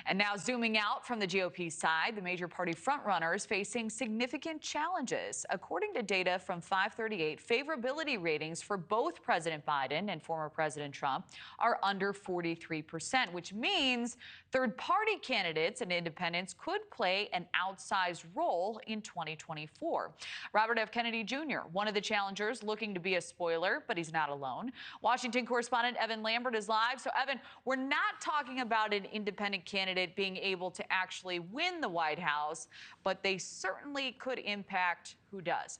And now zooming out from the GOP side, the major party frontrunners facing significant challenges. According to data from 538, favorability ratings for both President Biden and former President Trump are under 43%, which means third-party candidates and independents could play an outsized role in 2024. Robert F. Kennedy Jr., one of the challengers, looking to be a spoiler, but he's not alone. Washington correspondent Evan Lambert is live. So, Evan, we're not talking about an independent candidate being able to actually win the White House, but they certainly could impact who does.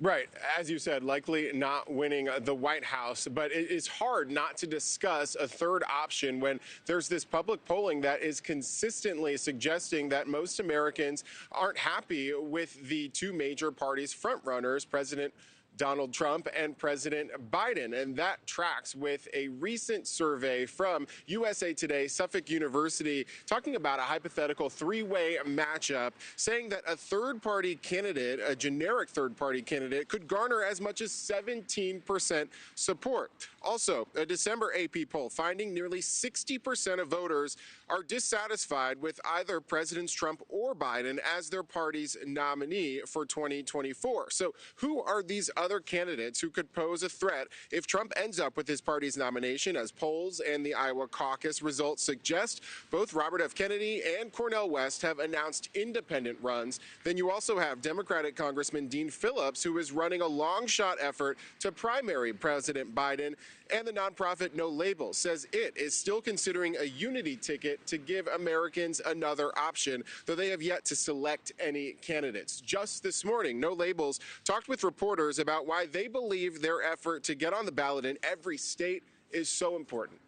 Right. As you said, likely not winning the White House, but it is hard not to discuss a third option when there's this public polling that is consistently suggesting that most Americans aren't happy with the two major parties' frontrunners, President Donald Trump and President Biden. And that tracks with a recent survey from USA Today, Suffolk University, talking about a hypothetical three-way matchup, saying that a third-party candidate, a generic third-party candidate, could garner as much as 17% support. Also, a December AP poll finding nearly 60% of voters are dissatisfied with either Presidents Trump or Biden as their party's nominee for 2024. So who are these other candidates who could pose a threat if Trump ends up with his party's nomination? As polls and the Iowa caucus results suggest, both Robert F. Kennedy and Cornel West have announced independent runs. Then you also have Democratic Congressman Dean Phillips, who is running a long-shot effort to primary President Biden. And the nonprofit No Labels says it is still considering a unity ticket to give Americans another option, though they have yet to select any candidates. Just this morning, No Labels talked with reporters about why they believe their effort to get on the ballot in every state is so important.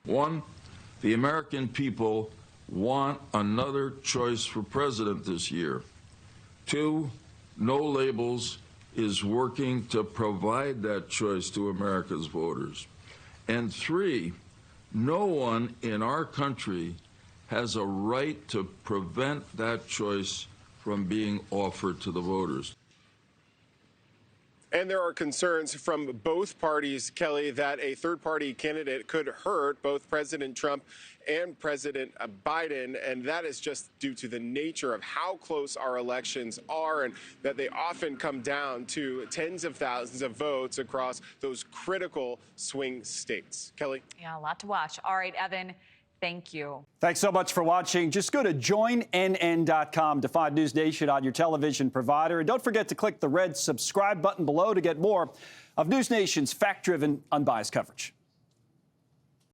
One, the American people want another choice for president this year. Two, No Labels is working to provide that choice to America's voters. And three, no one in our country has a right to prevent that choice from being offered to the voters. And there are concerns from both parties, Kelly, that a third-party candidate could hurt both President Trump and President Biden, and that is just due to the nature of how close our elections are and that they often come down to tens of thousands of votes across those critical swing states. Kelly? Yeah, a lot to watch. All right, Evan. Thank you. Thanks so much for watching. Just go to joinnn.com to find NewsNation on your television provider. And don't forget to click the red subscribe button below to get more of NewsNation's fact-driven, unbiased coverage.